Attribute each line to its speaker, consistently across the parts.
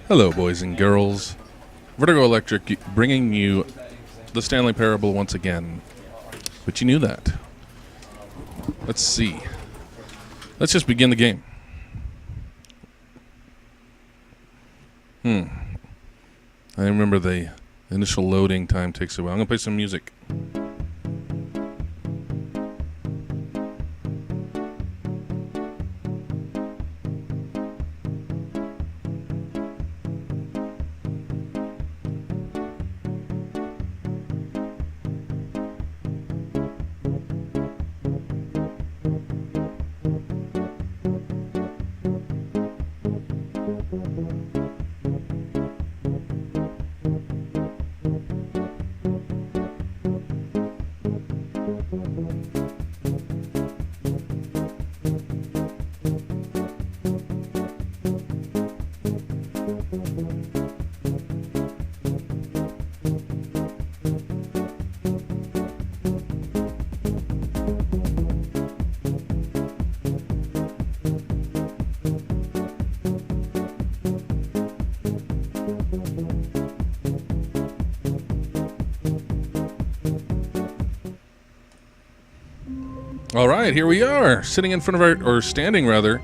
Speaker 1: Hello, boys and girls. Vertigo Electric bringing you the Stanley Parable once again. But you knew that. Let's see. Let's just begin the game. I remember the initial loading time takes a while. I'm going to play some music. All right, here we are, sitting in front of our, or standing rather,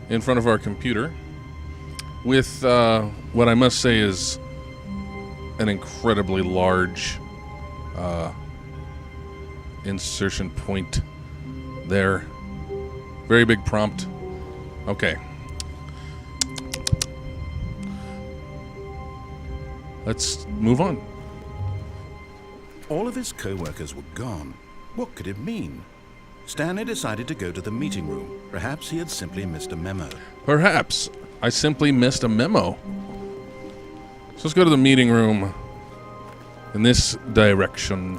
Speaker 1: in front of our computer with what I must say is an incredibly large insertion point there. Very big prompt. Okay. Let's move on.
Speaker 2: All of his co-workers were gone. What could it mean? Stanley decided to go to the meeting room. Perhaps he had simply missed a memo.
Speaker 1: Perhaps I simply missed a memo. So let's go to the meeting room in this direction.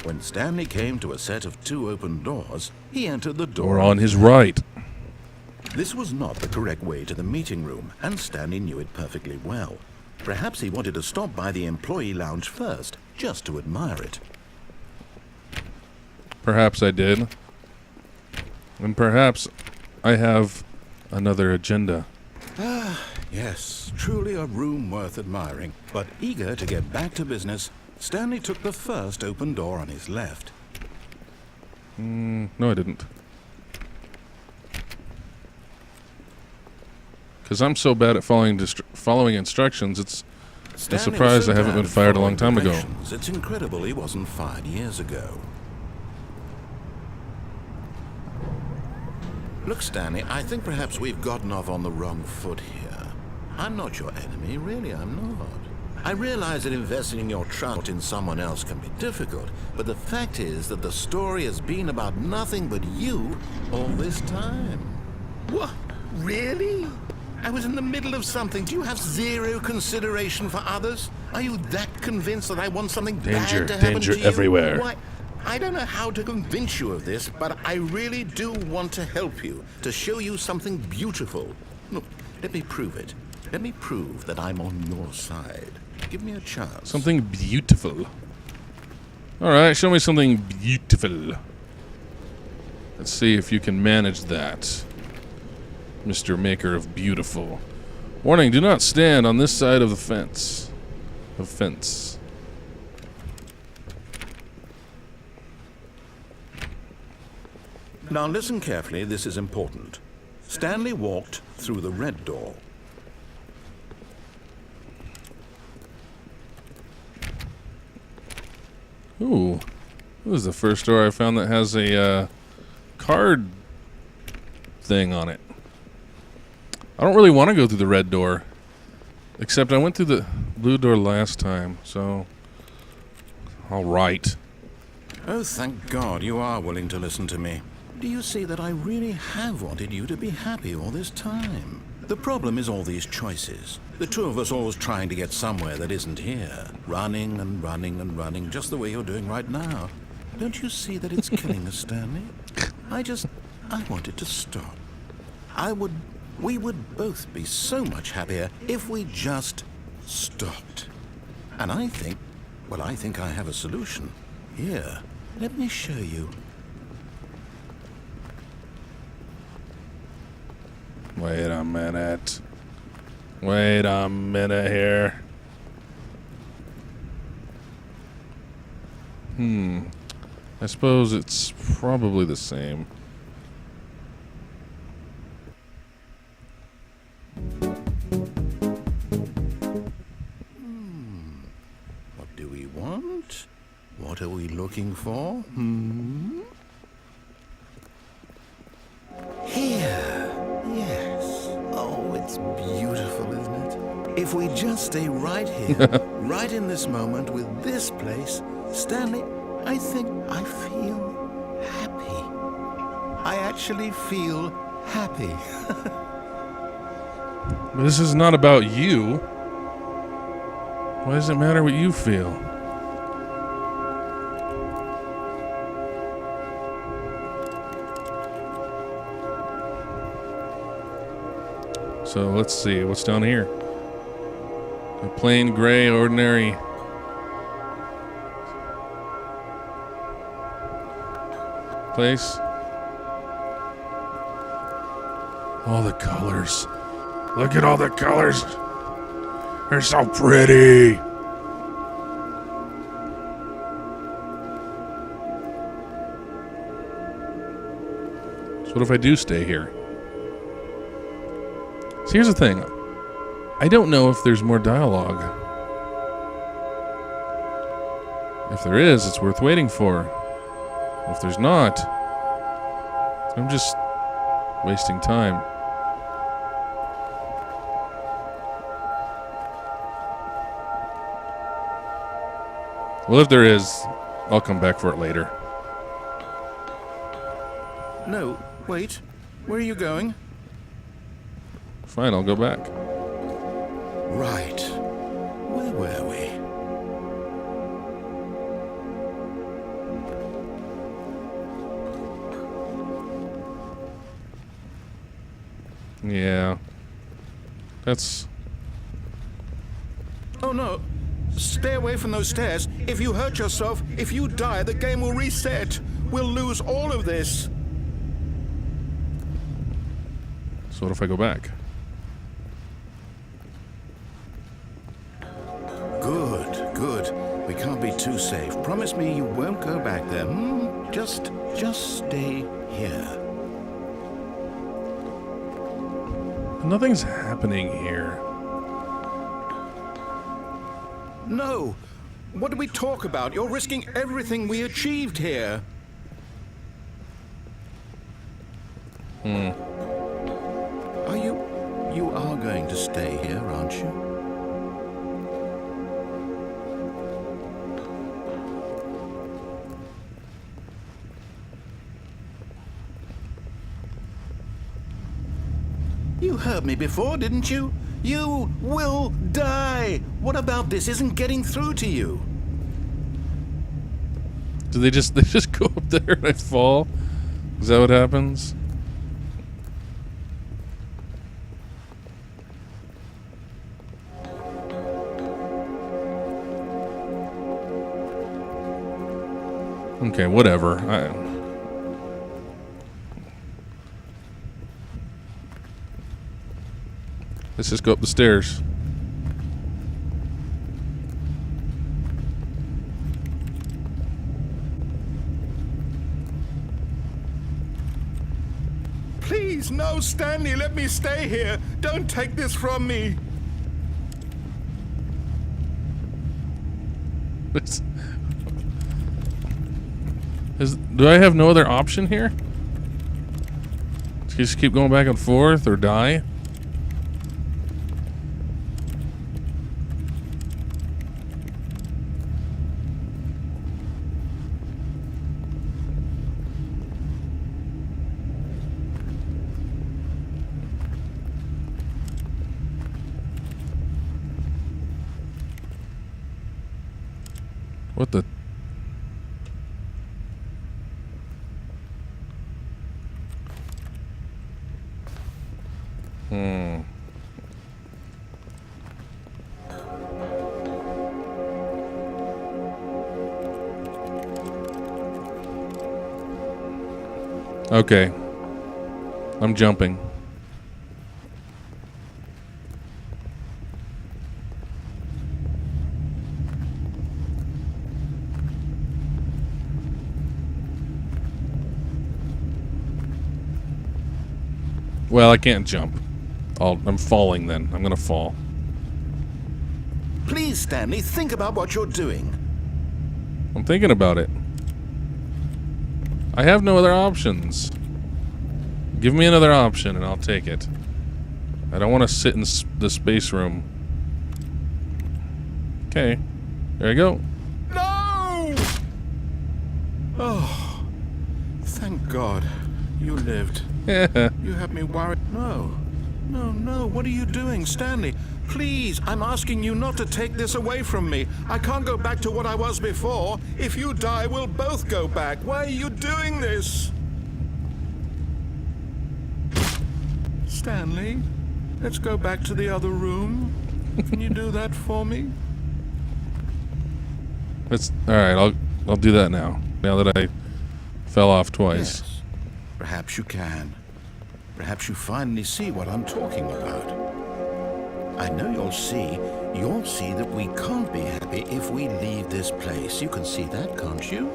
Speaker 2: When Stanley came to a set of two open doors, he entered the door
Speaker 1: Or on his right.
Speaker 2: This was not the correct way to the meeting room, and Stanley knew it perfectly well. Perhaps he wanted to stop by the employee lounge first, just to admire it.
Speaker 1: Perhaps I did. And perhaps I have another agenda.
Speaker 2: Yes, truly a room worth admiring. But eager to get back to business, Stanley took the first open door on his left.
Speaker 1: No, I didn't. Because I'm so bad at following instructions, it's a surprise I haven't been fired a long time ago.
Speaker 2: It's incredible he wasn't fired years ago. Look, Stanley, I think perhaps we've gotten off on the wrong foot here. I'm not your enemy, really, I'm not. I realize that investing in your trust in someone else can be difficult, but the fact is that the story has been about nothing but you all this time. What? Really? I was in the middle of something. Do you have zero consideration for others? Are you that convinced that I want something bad to happen to you?
Speaker 1: Danger everywhere.
Speaker 2: Why? I don't know how to convince you of this, but I really do want to help you, to show you something beautiful. Look, let me prove it. Let me prove that I'm on your side. Give me a chance.
Speaker 1: Something beautiful. All right, show me something beautiful. Let's see if you can manage that, Mr. Maker of Beautiful. Warning, do not stand on this side of the fence.
Speaker 2: Now listen carefully, this is important. Stanley walked through the red door.
Speaker 1: Ooh, this is the first door I found that has a card thing on it. I don't really want to go through the red door, except I went through the blue door last time, so all right.
Speaker 2: Oh, thank God you are willing to listen to me. Do you see that I really have wanted you to be happy all this time? The problem is all these choices. The two of us always trying to get somewhere that isn't here. Running and running and running, just the way you're doing right now. Don't you see that it's killing us, Stanley? I wanted to stop. We would both be so much happier if we just stopped. And I think I have a solution. Here, let me show you.
Speaker 1: Wait a minute. Wait a minute here. I suppose it's probably the same.
Speaker 2: What do we want? What are we looking for? Here. Yes. Oh, it's beautiful, isn't it? If we just stay right here, right in this moment with this place, Stanley, I think I feel happy. I actually feel happy.
Speaker 1: But this is not about you. Why does it matter what you feel? So let's see, what's down here? A plain gray, ordinary place. All the colors. Look at all the colors. They're so pretty. So what if I do stay here? So here's the thing. I don't know if there's more dialogue. If there is, it's worth waiting for. If there's not, I'm just wasting time. Well, if there is, I'll come back for it later.
Speaker 2: No, wait. Where are you going?
Speaker 1: Fine, I'll go back.
Speaker 2: Right. Where were we?
Speaker 1: Yeah. That's...
Speaker 2: Oh no. Stay away from those stairs. If you hurt yourself, if you die, the game will reset. We'll lose all of this.
Speaker 1: So what if I go back?
Speaker 2: Good, good. We can't be too safe. Promise me you won't go back there. Just stay here.
Speaker 1: Nothing's happening here.
Speaker 2: No. What do we talk about? You're risking everything we achieved here. You are going to stay here, aren't you? You heard me before, didn't you? You will die! What about this isn't getting through to you?
Speaker 1: Do they just go up there and I fall? Is that what happens? Okay, whatever. Let's just go up the stairs.
Speaker 2: Please, no, Stanley, let me stay here. Don't take this from me.
Speaker 1: Do I have no other option here? Just keep going back and forth or die? What the? Okay. I'm jumping. Well, I can't jump. I'm falling then. I'm gonna fall.
Speaker 2: Please, Stanley, think about what you're doing.
Speaker 1: I'm thinking about it. I have no other options. Give me another option and I'll take it. I don't want to sit in the space room. Okay. There you go.
Speaker 2: No! Oh, thank God. You lived.
Speaker 1: Yeah.
Speaker 2: You had me worried. No. No. What are you doing, Stanley? Please, I'm asking you not to take this away from me. I can't go back to what I was before. If you die, we'll both go back. Why are you doing this? Stanley, let's go back to the other room. Can you do that for me?
Speaker 1: All right. I'll do that now. Now that I fell off twice.
Speaker 2: Yes. Perhaps you can. Perhaps you finally see what I'm talking about. I know you'll see that we can't be happy if we leave this place. You can see that, can't you?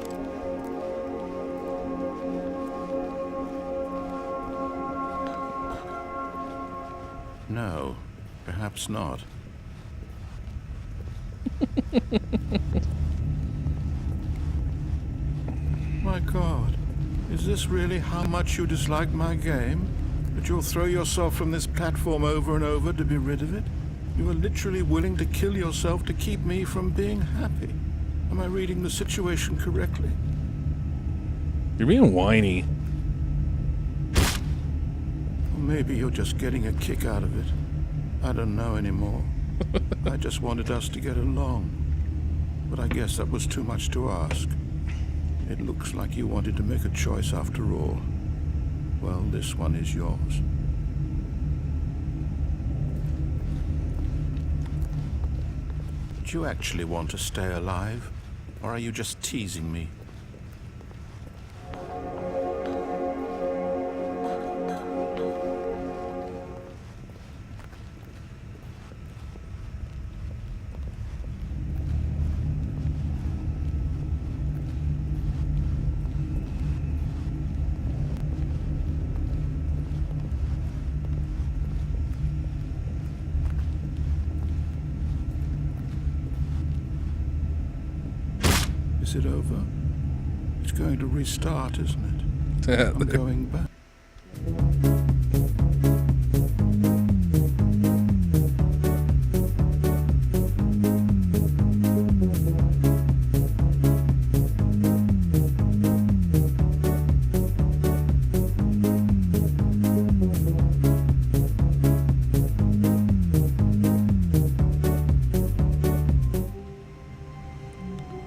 Speaker 2: No, perhaps not. My God, is this really how much you dislike my game? That you'll throw yourself from this platform over and over to be rid of it? You are literally willing to kill yourself to keep me from being happy. Am I reading the situation correctly?
Speaker 1: You're being whiny.
Speaker 2: Or maybe you're just getting a kick out of it. I don't know anymore. I just wanted us to get along. But I guess that was too much to ask. It looks like you wanted to make a choice after all. Well, this one is yours. Do you actually want to stay alive? Or are you just teasing me? Is it over? It's going to restart, isn't it? I'm going back.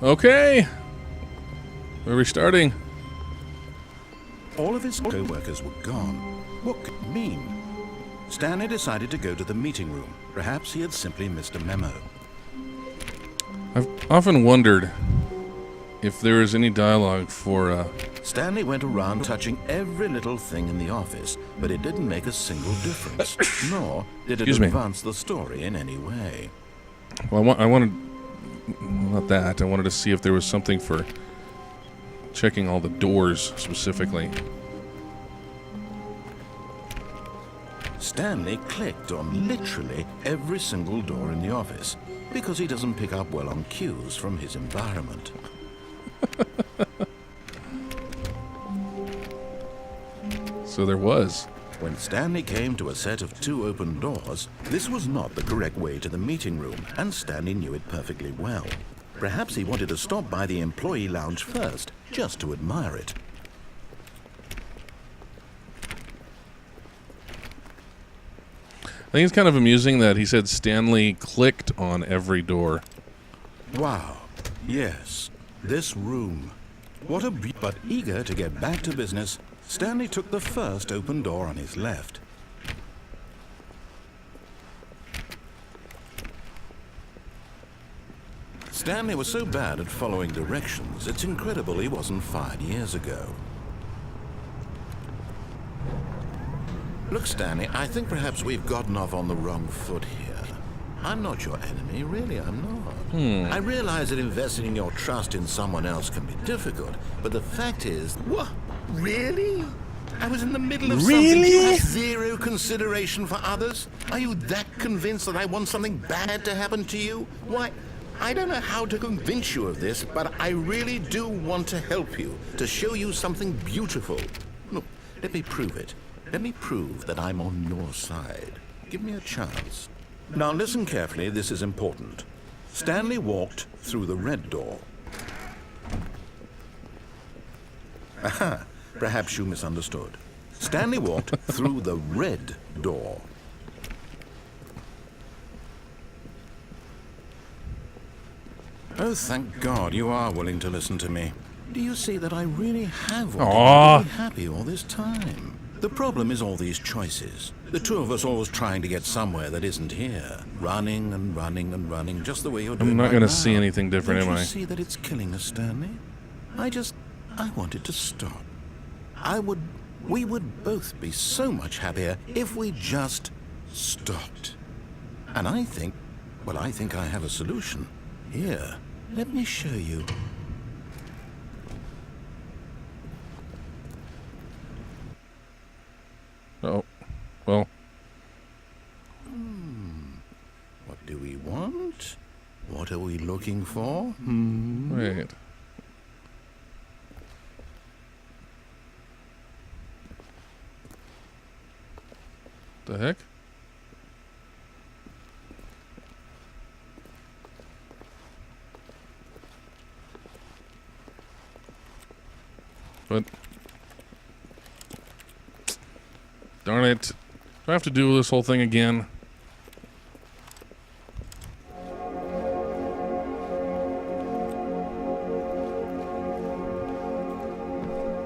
Speaker 1: Okay. We're restarting.
Speaker 2: All of his co-workers were gone. What could it mean? Stanley decided to go to the meeting room. Perhaps he had simply missed a memo.
Speaker 1: I've often wondered if there is any dialogue for,
Speaker 2: Stanley went around touching every little thing in the office, but it didn't make a single difference, nor did it advance the story in any way.
Speaker 1: Well, I wanted... Not that. I wanted to see if there was something for checking all the doors, specifically.
Speaker 2: Stanley clicked on literally every single door in the office, because he doesn't pick up well on cues from his environment.
Speaker 1: So there was.
Speaker 2: When Stanley came to a set of 2 open doors, this was not the correct way to the meeting room, and Stanley knew it perfectly well. Perhaps he wanted to stop by the employee lounge first, just to admire it.
Speaker 1: I think it's kind of amusing that he said Stanley clicked on every door.
Speaker 2: Wow. Yes, this room. What a but eager to get back to business, Stanley took the first open door on his left. Stanley was so bad at following directions, it's incredible he wasn't fired years ago. Look, Stanley, I think perhaps we've gotten off on the wrong foot here. I'm not your enemy, really, I'm not. I realize that investing your trust in someone else can be difficult, but the fact is...
Speaker 3: What? Really?
Speaker 2: I was in the middle of
Speaker 1: Really?
Speaker 2: something. Do you have zero consideration for others? Are you that convinced that I want something bad to happen to you? Why, I don't know how to convince you of this, but I really do want to help you, to show you something beautiful. Look, let me prove it. Let me prove that I'm on your side. Give me a chance. Now listen carefully, this is important. Stanley walked through the red door. Aha, perhaps you misunderstood. Stanley walked through the red door. Oh, thank God you are willing to listen to me. Do you see that I really have wanted you to be happy all this time? The problem is all these choices. The two of us always trying to get somewhere that isn't here. Running and running and running, just the way you're doing
Speaker 1: I'm not
Speaker 2: right
Speaker 1: going to
Speaker 2: now.
Speaker 1: see anything different,
Speaker 2: Don't
Speaker 1: am
Speaker 2: you
Speaker 1: I?
Speaker 2: see that it's killing us, Stanley? I wanted to stop. We would both be so much happier if we just stopped. And I think I have a solution. Here, let me show you.
Speaker 1: Oh, well.
Speaker 2: What do we want? What are we looking for?
Speaker 1: Wait. The heck? But darn it. Do I have to do this whole thing again?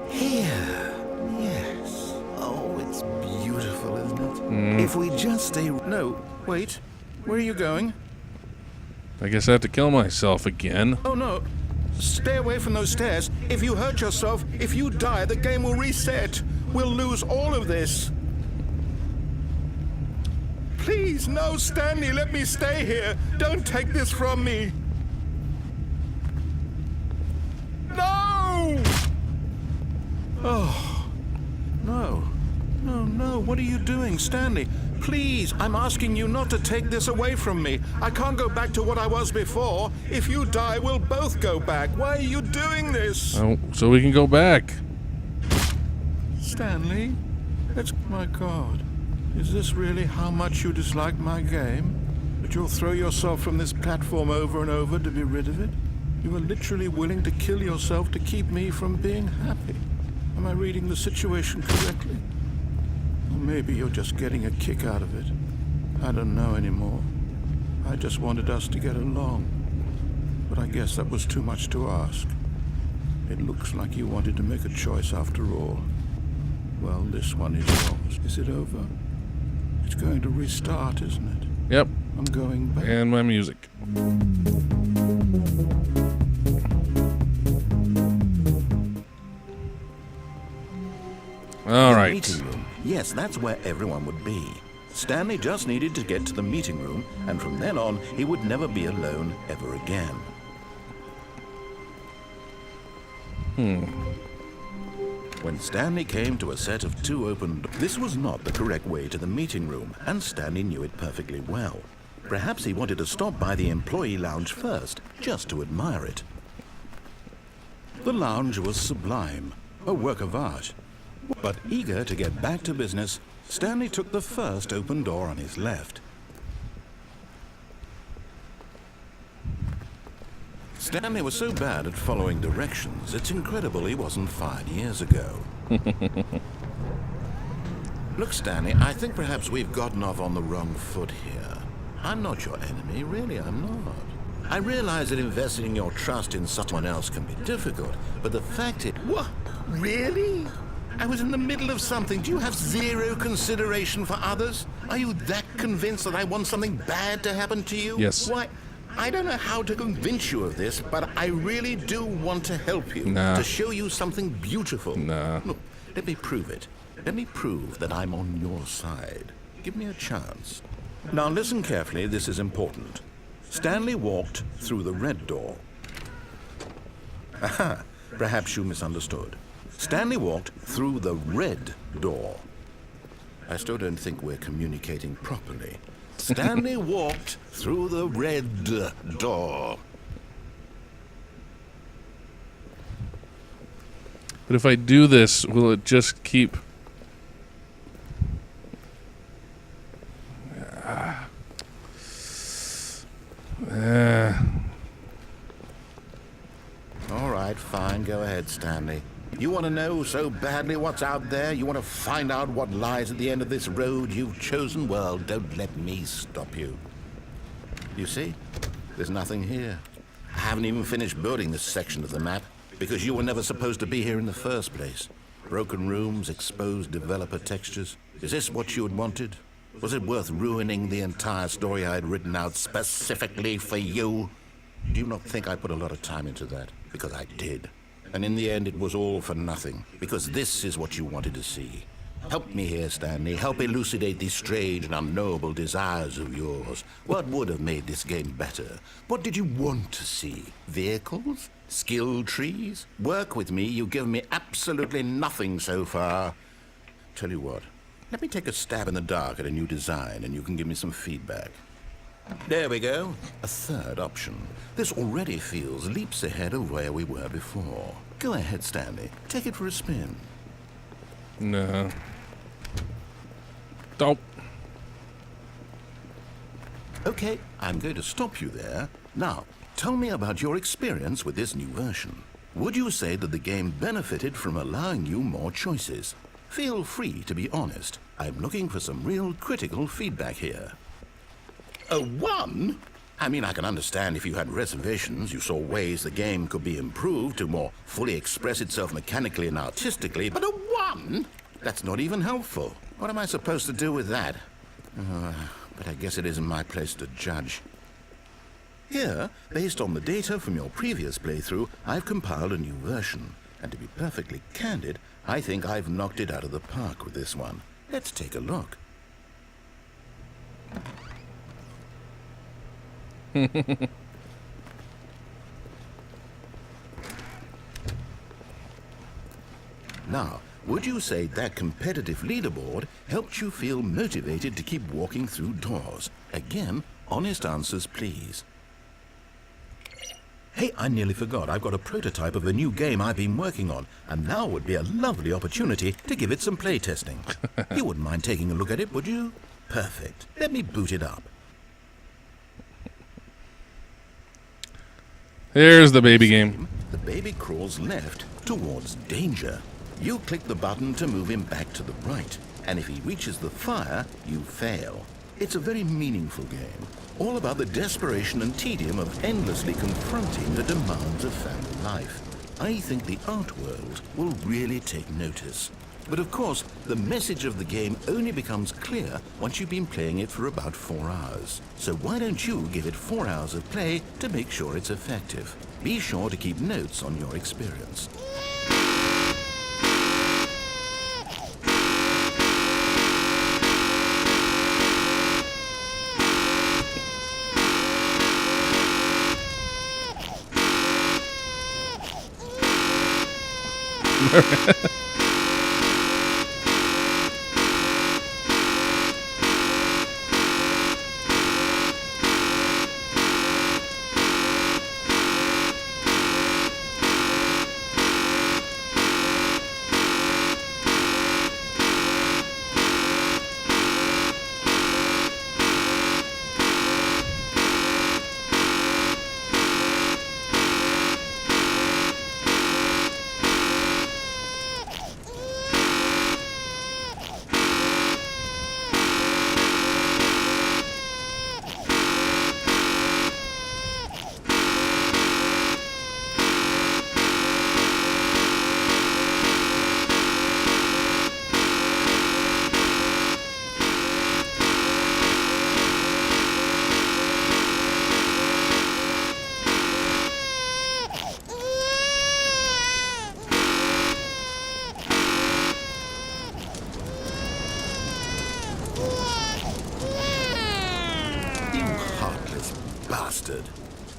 Speaker 2: Here. Yes. Oh, it's beautiful, isn't it? If we just stay... No, wait. Where are you going?
Speaker 1: I guess I have to kill myself again.
Speaker 2: Oh, no. Stay away from those stairs. If you hurt yourself, if you die, the game will reset. We'll lose all of this. Please, no, Stanley, let me stay here. Don't take this from me. No! Oh, no. No, what are you doing, Stanley? Please, I'm asking you not to take this away from me. I can't go back to what I was before. If you die, we'll both go back. Why are you doing this?
Speaker 1: Oh, so we can go back.
Speaker 2: Stanley? My God. Is this really how much you dislike my game? That you'll throw yourself from this platform over and over to be rid of it? You are literally willing to kill yourself to keep me from being happy. Am I reading the situation correctly? Or maybe you're just getting a kick out of it. I don't know anymore. I just wanted us to get along. But I guess that was too much to ask. It looks like you wanted to make a choice after all. Well, this one is yours. Is it over? It's going to restart, isn't it?
Speaker 1: Yep.
Speaker 2: I'm going back.
Speaker 1: And my music. All right.
Speaker 2: Meeting room. Yes, that's where everyone would be. Stanley just needed to get to the meeting room, and from then on, he would never be alone ever again. When Stanley came to a set of two open doors, this was not the correct way to the meeting room, and Stanley knew it perfectly well. Perhaps he wanted to stop by the employee lounge first, just to admire it. The lounge was sublime, a work of art. But eager to get back to business, Stanley took the first open door on his left. Stanley was so bad at following directions, it's incredible he wasn't fired years ago. Look, Stanley, I think perhaps we've gotten off on the wrong foot here. I'm not your enemy, really, I'm not. I realize that investing your trust in someone else can be difficult, but the fact is... What? Really? I was in the middle of something. Do you have zero consideration for others? Are you that convinced that I want something bad to happen to you?
Speaker 1: Yes.
Speaker 2: Why, I don't know how to convince you of this, but I really do want to help you.
Speaker 1: Nah.
Speaker 2: To show you something beautiful.
Speaker 1: Nah.
Speaker 2: Look, let me prove it. Let me prove that I'm on your side. Give me a chance. Now listen carefully, this is important. Stanley walked through the red door. Aha, perhaps you misunderstood. Stanley walked through the red door. I still don't think we're communicating properly. Stanley walked through the red door.
Speaker 1: But if I do this, will it just keep...
Speaker 2: All right, fine. Go ahead, Stanley. You want to know so badly what's out there? You want to find out what lies at the end of this road you've chosen? Well, don't let me stop you. You see? There's nothing here. I haven't even finished building this section of the map because you were never supposed to be here in the first place. Broken rooms, exposed developer textures. Is this what you had wanted? Was it worth ruining the entire story I had written out specifically for you? Do you not think I put a lot of time into that? Because I did. And in the end, it was all for nothing. Because this is what you wanted to see. Help me here, Stanley. Help elucidate these strange and unknowable desires of yours. What would have made this game better? What did you want to see? Vehicles? Skill trees? Work with me. You've given me absolutely nothing so far. Tell you what. Let me take a stab in the dark at a new design, and you can give me some feedback. There we go. A third option. This already feels leaps ahead of where we were before. Go ahead, Stanley. Take it for a spin.
Speaker 1: No. Don't.
Speaker 2: Okay, I'm going to stop you there. Now, tell me about your experience with this new version. Would you say that the game benefited from allowing you more choices? Feel free to be honest. I'm looking for some real critical feedback here. A 1? I mean, I can understand if you had reservations, you saw ways the game could be improved to more fully express itself mechanically and artistically, but a 1? That's not even helpful. What am I supposed to do with that? But I guess it isn't my place to judge. Here, based on the data from your previous playthrough, I've compiled a new version. And to be perfectly candid, I think I've knocked it out of the park with this one. Let's take a look. Now, would you say that competitive leaderboard helped you feel motivated to keep walking through doors? Again, honest answers, please. Hey, I nearly forgot. I've got a prototype of a new game I've been working on, and now would be a lovely opportunity to give it some playtesting. You wouldn't mind taking a look at it, would you? Perfect. Let me boot it up.
Speaker 1: Here's the baby game.
Speaker 2: The baby crawls left towards danger. You click the button to move him back to the right, and if he reaches the fire, you fail. It's a very meaningful game, all about the desperation and tedium of endlessly confronting the demands of family life. I think the art world will really take notice. But of course, the message of the game only becomes clear once you've been playing it for about 4 hours. So why don't you give it 4 hours of play to make sure it's effective? Be sure to keep notes on your experience.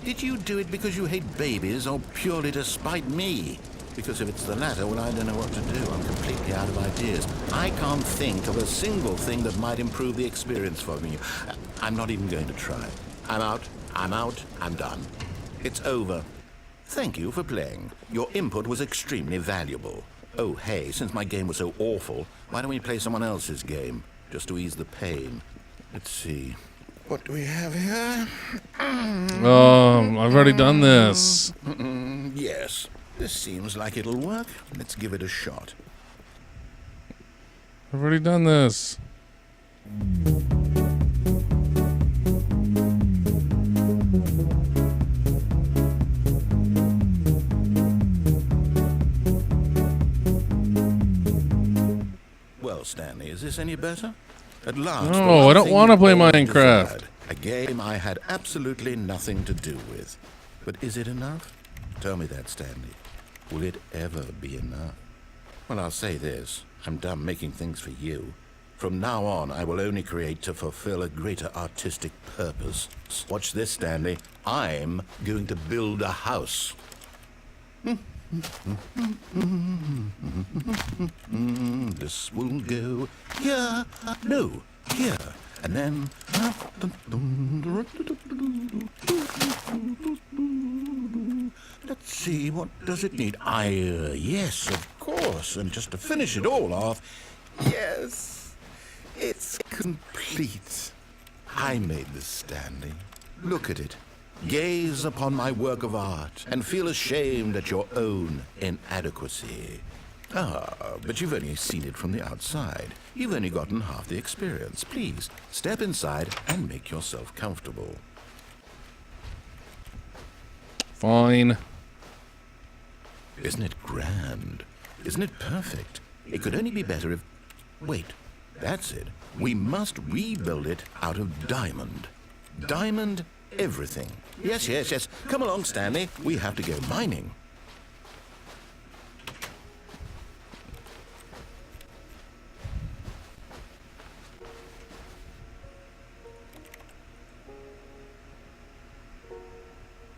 Speaker 2: Did you do it because you hate babies or purely to spite me? Because if it's the latter, well, I don't know what to do. I'm completely out of ideas. I can't think of a single thing that might improve the experience for me. I'm not even going to try. I'm out. I'm done. It's over. Thank you for playing. Your input was extremely valuable. Oh, hey, since my game was so awful, why don't we play someone else's game? Just to ease the pain. Let's see. What do we have here?
Speaker 1: Oh, I've already done this.
Speaker 2: Yes. This seems like it'll work. Let's give it a shot.
Speaker 1: I've already done this.
Speaker 2: Well, Stanley, is this any better? At last.
Speaker 1: No, I don't want to play Minecraft.
Speaker 2: A game I had absolutely nothing to do with. But is it enough? Tell me that, Stanley. Will it ever be enough? Well, I'll say this. I'm done making things for you. From now on, I will only create to fulfill a greater artistic purpose. Watch this, Stanley. I'm going to build a house. This will go here. No, here. And then... Let's see, what does it need? Yes, of course. And just to finish it all off, yes, it's complete. I made this, Stanley. Look at it. Gaze upon my work of art and feel ashamed at your own inadequacy. Ah, but you've only seen it from the outside. You've only gotten half the experience. Please, step inside and make yourself comfortable.
Speaker 1: Fine.
Speaker 2: Isn't it grand? Isn't it perfect? It could only be better if... Wait, that's it. We must rebuild it out of diamond. Diamond everything. Yes. Come along, Stanley. We have to go mining.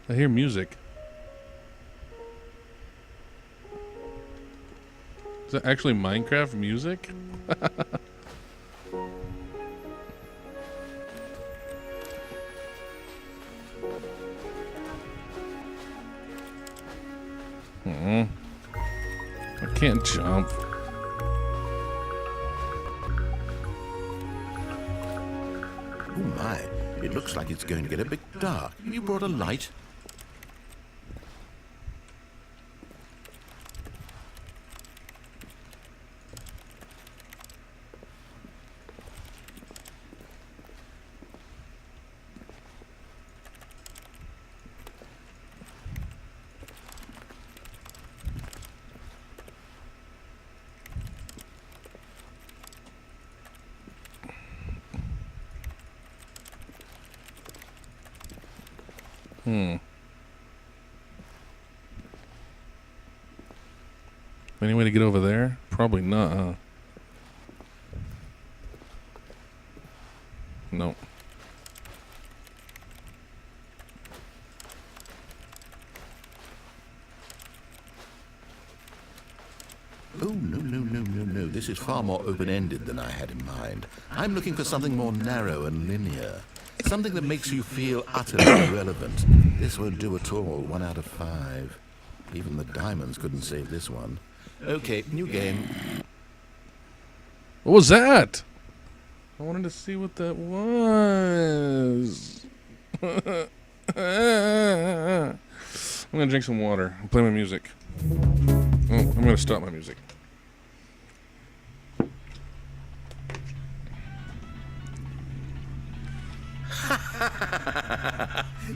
Speaker 1: I hear music. Is that actually Minecraft music? I can't jump.
Speaker 2: Oh my, it looks like it's going to get a bit dark. Have you brought a light?
Speaker 1: Any way to get over there? Probably not, huh? No.
Speaker 2: Oh, no. This is far more open-ended than I had in mind. I'm looking for something more narrow and linear. Something that makes you feel utterly irrelevant. This won't do at all. 1 out of 5. Even the diamonds couldn't save this one. Okay, new game.
Speaker 1: What was that? I wanted to see what that was. I'm gonna drink some water and play my music. Oh, I'm gonna stop my music.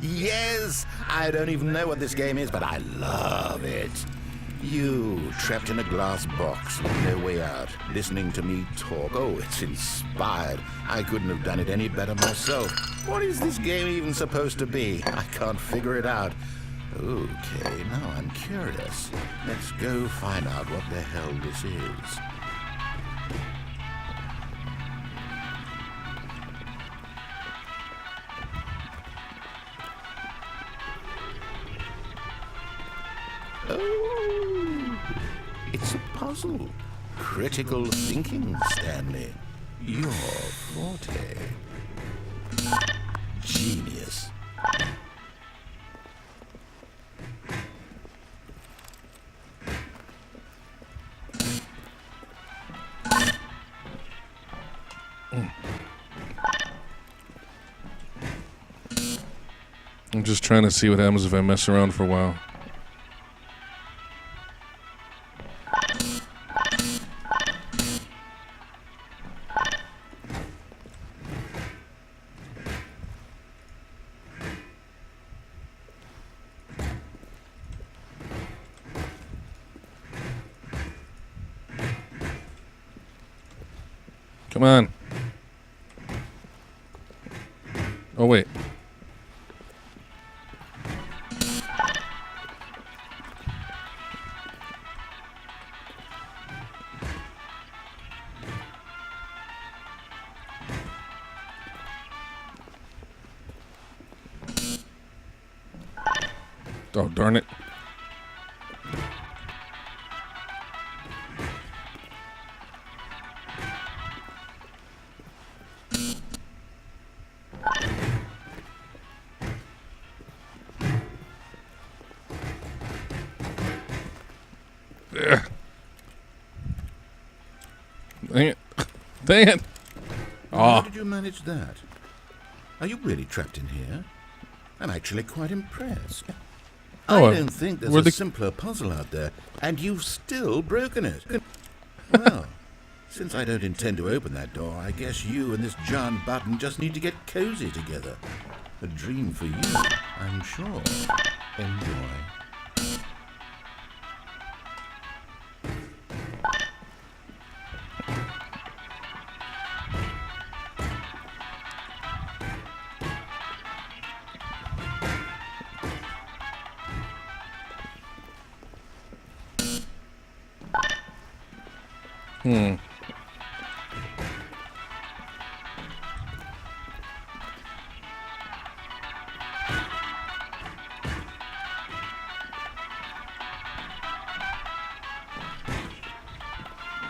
Speaker 2: Yes! I don't even know what this game is, but I love it. You, trapped in a glass box with no way out, listening to me talk. Oh, it's inspired. I couldn't have done it any better myself. What is this game even supposed to be? I can't figure it out. Okay, now I'm curious. Let's go find out what the hell this is. Oh, puzzle. Critical thinking, Stanley. Your forte. Genius.
Speaker 1: I'm just trying to see what happens if I mess around for a while. Come on. Oh, wait. Oh, darn it. Ugh. Dang it. Dang it.
Speaker 2: How
Speaker 1: Oh,
Speaker 2: did you manage that? Are you really trapped in here? I'm actually quite impressed.
Speaker 1: Oh,
Speaker 2: I don't think there's
Speaker 1: were
Speaker 2: a
Speaker 1: the-
Speaker 2: simpler puzzle out there, and you've still broken it. Well, since I don't intend to open that door, I guess you and this giant button just need to get cozy together. A dream for you, I'm sure. Enjoy.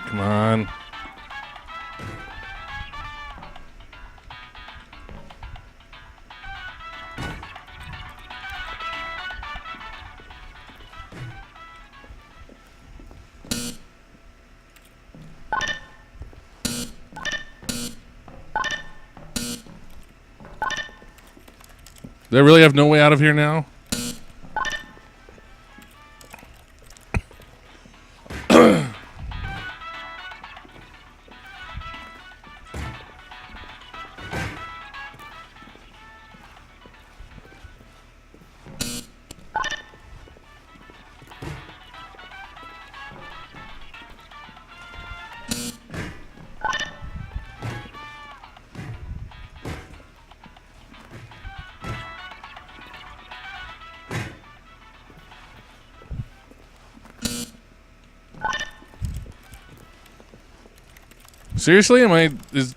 Speaker 1: Come on. Do I really have no way out of here now? Seriously?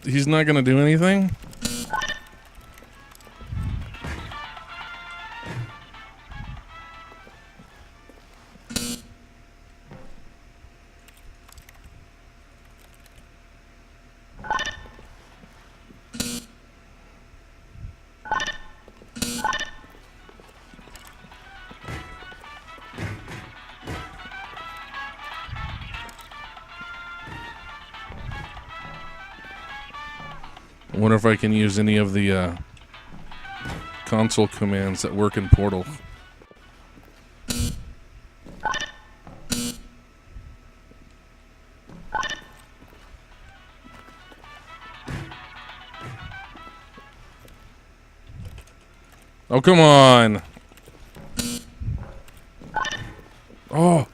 Speaker 1: He's not gonna do anything? I wonder if I can use any of the console commands that work in Portal. Oh, come on. Oh.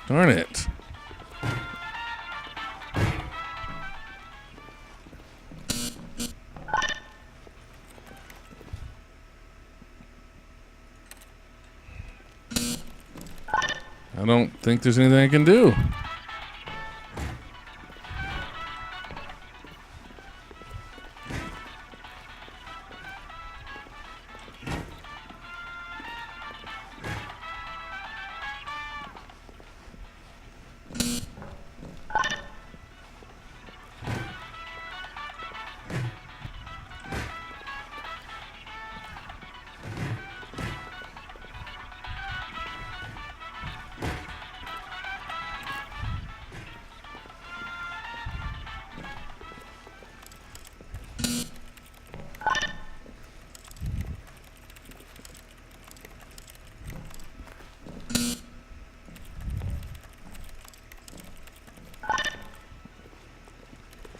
Speaker 1: Darn it. I don't think there's anything I can do.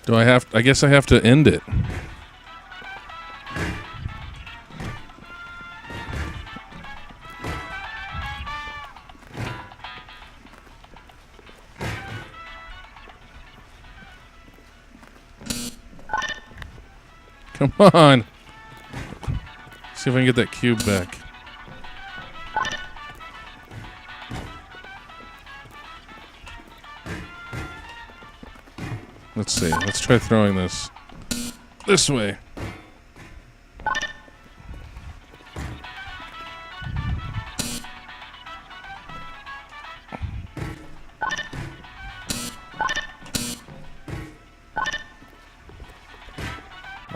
Speaker 1: Do I have... I guess I have to end it. Come on. See if I can get that cube back. Let's see. Let's try throwing this way.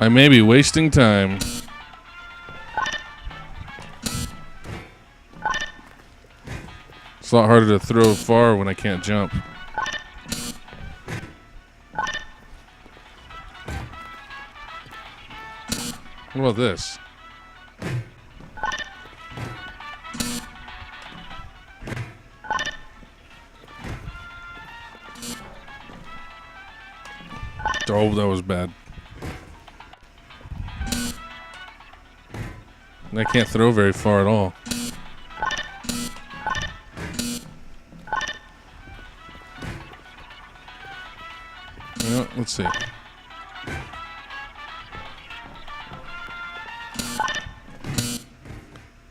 Speaker 1: I may be wasting time. It's a lot harder to throw far when I can't jump. What about this? Oh, that was bad. And I can't throw very far at all. You know, let's see.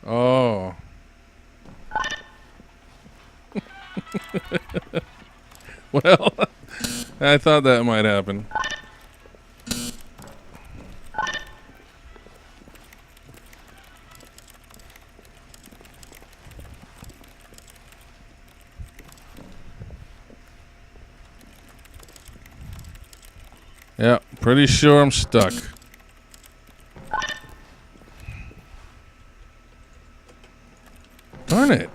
Speaker 1: Oh. Well, I thought that might happen. Yeah, pretty sure I'm stuck. Darn it.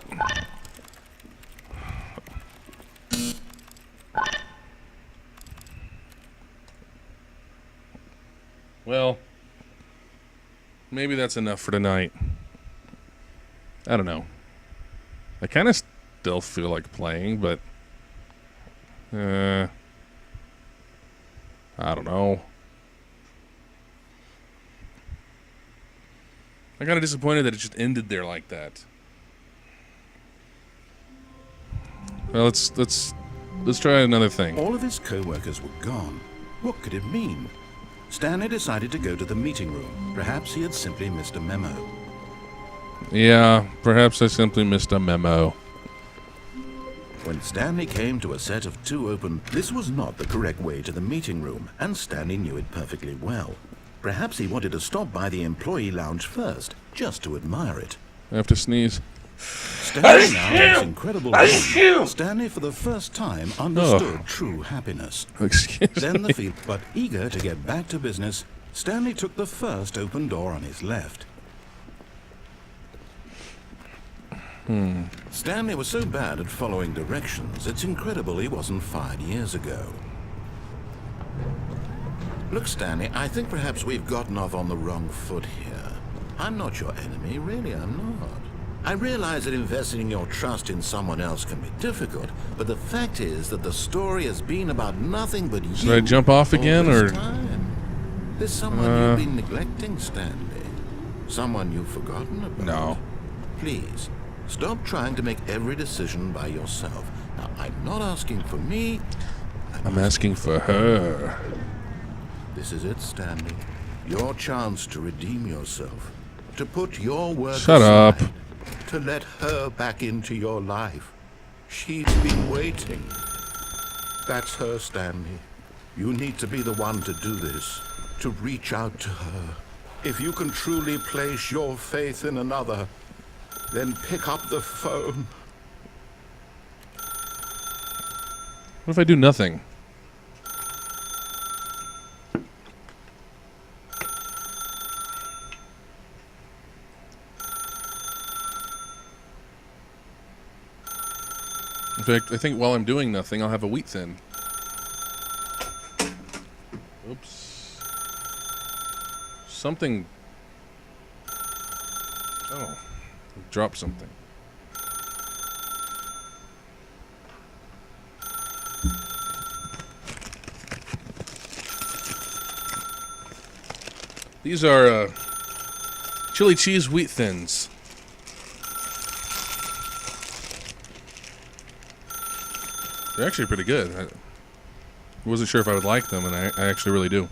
Speaker 1: Well, maybe that's enough for tonight. I don't know. I kind of still feel like playing, but I don't know. I'm kind of disappointed that it just ended there like that. Well, let's try another thing.
Speaker 2: All of his co-workers were gone. What could it mean? Stanley decided to go to the meeting room. Perhaps he had simply missed a memo.
Speaker 1: Yeah, perhaps I simply missed a memo.
Speaker 2: When Stanley came to a set of two open, this was not the correct way to the meeting room, and Stanley knew it perfectly well. Perhaps he wanted to stop by the employee lounge first, just to admire it.
Speaker 1: I have to sneeze.
Speaker 2: Stanley now has incredible room. Stanley, for the first time, understood true happiness.
Speaker 1: Excuse
Speaker 2: Then
Speaker 1: me.
Speaker 2: the feel, but eager to get back to business, Stanley took the first open door on his left. Stanley was so bad at following directions, it's incredible he wasn't fired years ago. Look, Stanley, I think perhaps we've gotten off on the wrong foot here. I'm not your enemy, really, I'm not. I realize that investing your trust in someone else can be difficult, but the fact is that the story has been about nothing but you.
Speaker 1: Should I jump off again,
Speaker 2: all
Speaker 1: or?
Speaker 2: this time. There's someone you've been neglecting, Stanley. Someone you've forgotten about.
Speaker 1: No.
Speaker 2: Please, stop trying to make every decision by yourself. Now, I'm not asking for me.
Speaker 1: I'm asking for her.
Speaker 2: This is it, Stanley. Your chance to redeem yourself. To put your work
Speaker 1: Shut
Speaker 2: aside.
Speaker 1: up.
Speaker 2: To let her back into your life. She's been waiting. That's her, Stanley. You need to be the one to do this. To reach out to her. If you can truly place your faith in another, then pick up the phone.
Speaker 1: What if I do nothing? In fact, I think while I'm doing nothing, I'll have a wheat thin. Oops. Something. Oh. Dropped something. These are chili cheese wheat thins. They're actually pretty good. I wasn't sure if I would like them, and I actually really do.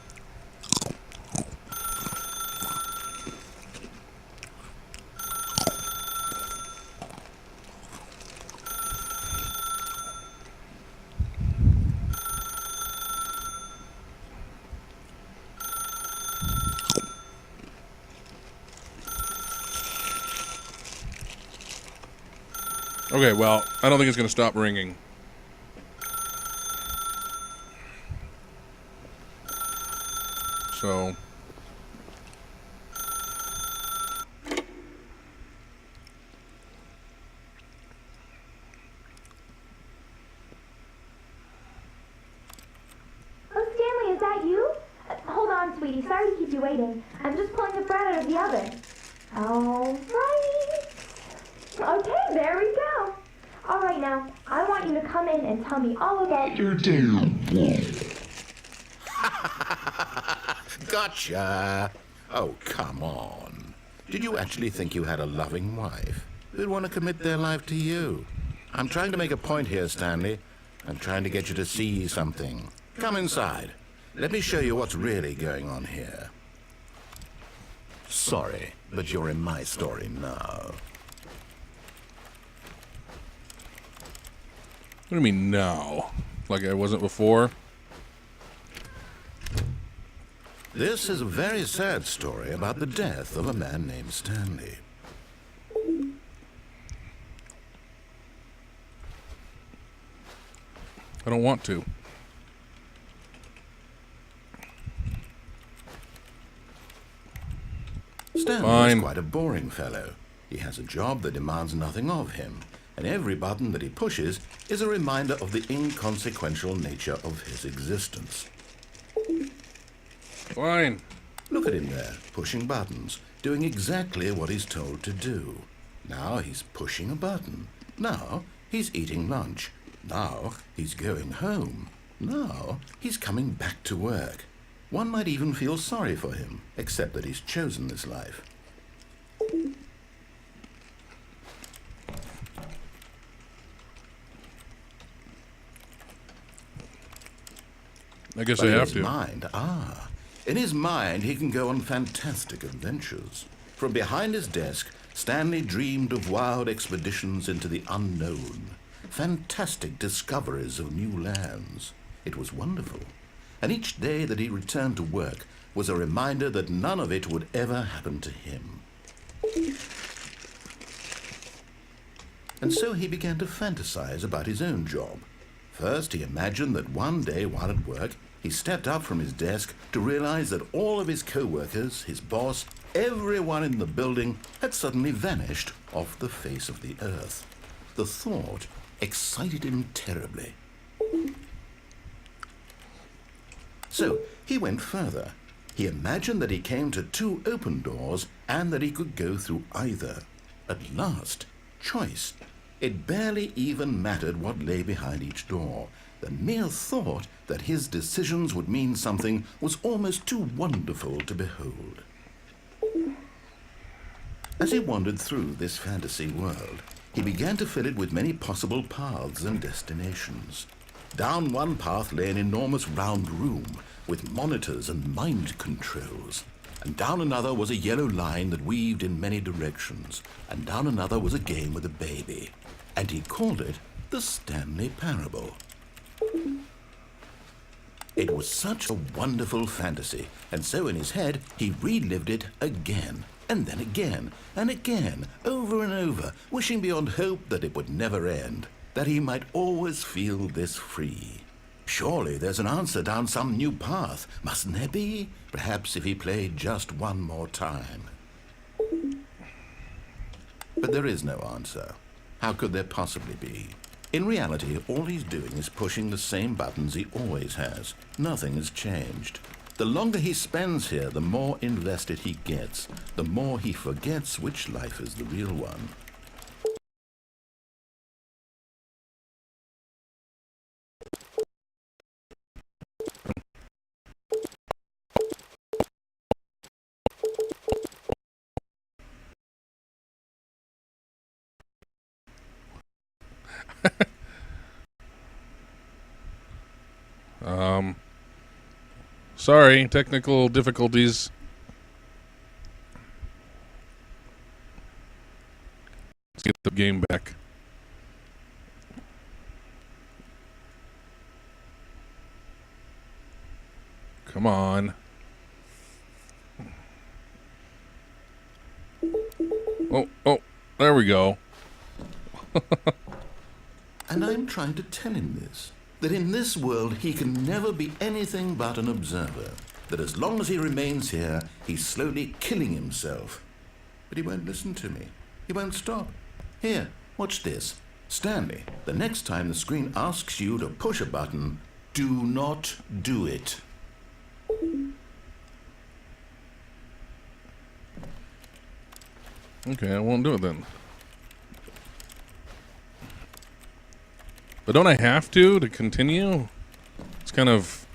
Speaker 1: Okay, well, I don't think it's going to stop ringing. So...
Speaker 3: Oh, Stanley, is that you? Hold on, sweetie. Sorry to keep you waiting. I'm just pulling the bread out of the oven. All right. Okay, there we go. All right, now, I want you to come in and tell me all about your day.
Speaker 2: Gotcha! Oh, come on. Did you actually think you had a loving wife who'd want to commit their life to you? I'm trying to make a point here, Stanley. I'm trying to get you to see something. Come inside. Let me show you what's really going on here. Sorry, but you're in my story now.
Speaker 1: What do you mean now? Like I wasn't before?
Speaker 2: This is a very sad story about the death of a man named Stanley.
Speaker 1: I don't want to.
Speaker 2: Stanley is quite a boring fellow. He has a job that demands nothing of him, and every button that he pushes is a reminder of the inconsequential nature of his existence.
Speaker 1: Fine.
Speaker 2: Look at him there, pushing buttons, doing exactly what he's told to do. Now he's pushing a button. Now he's eating lunch. Now he's going home. Now he's coming back to work. One might even feel sorry for him, except that he's chosen this life.
Speaker 1: I guess
Speaker 2: But
Speaker 1: I
Speaker 2: in
Speaker 1: have
Speaker 2: his
Speaker 1: to.
Speaker 2: mind, in his mind, he can go on fantastic adventures. From behind his desk, Stanley dreamed of wild expeditions into the unknown, fantastic discoveries of new lands. It was wonderful. And each day that he returned to work was a reminder that none of it would ever happen to him. And so he began to fantasize about his own job. First, he imagined that one day while at work, he stepped up from his desk to realize that all of his co-workers, his boss, everyone in the building had suddenly vanished off the face of the earth. The thought excited him terribly. So he went further. He imagined that he came to two open doors and that he could go through either. At last, choice. It barely even mattered what lay behind each door. The mere thought that his decisions would mean something was almost too wonderful to behold. As he wandered through this fantasy world, he began to fill it with many possible paths and destinations. Down one path lay an enormous round room with monitors and mind controls. And down another was a yellow line that weaved in many directions. And down another was a game with a baby. And he called it the Stanley Parable. It was such a wonderful fantasy, and so in his head he relived it again, and then again, and again, over and over, wishing beyond hope that it would never end, that he might always feel this free. Surely there's an answer down some new path, mustn't there be? Perhaps if he played just one more time. But there is no answer. How could there possibly be? In reality, all he's doing is pushing the same buttons he always has. Nothing has changed. The longer he spends here, the more invested he gets, the more he forgets which life is the real one.
Speaker 1: Sorry, technical difficulties. Let's get the game back. Come on. Oh, there we go.
Speaker 2: And I'm trying to tell him this, that in this world he can never be anything but an observer, that as long as he remains here, he's slowly killing himself. But he won't listen to me. He won't stop. Here, watch this. Stanley, the next time the screen asks you to push a button, do not do it.
Speaker 1: Okay, I won't do it then. But don't I have to continue? It's kind of,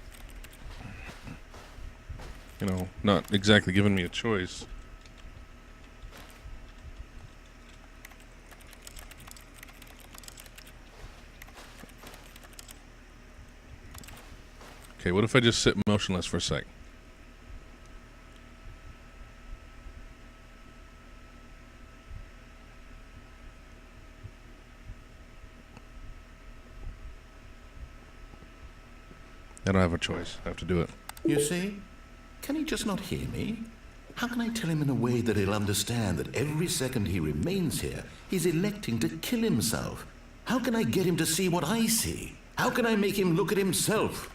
Speaker 1: you know, not exactly giving me a choice. Okay, what if I just sit motionless for a sec? I don't have a choice. I have to do it.
Speaker 2: You see? Can he just not hear me? How can I tell him in a way that he'll understand that every second he remains here, he's electing to kill himself? How can I get him to see what I see? How can I make him look at himself?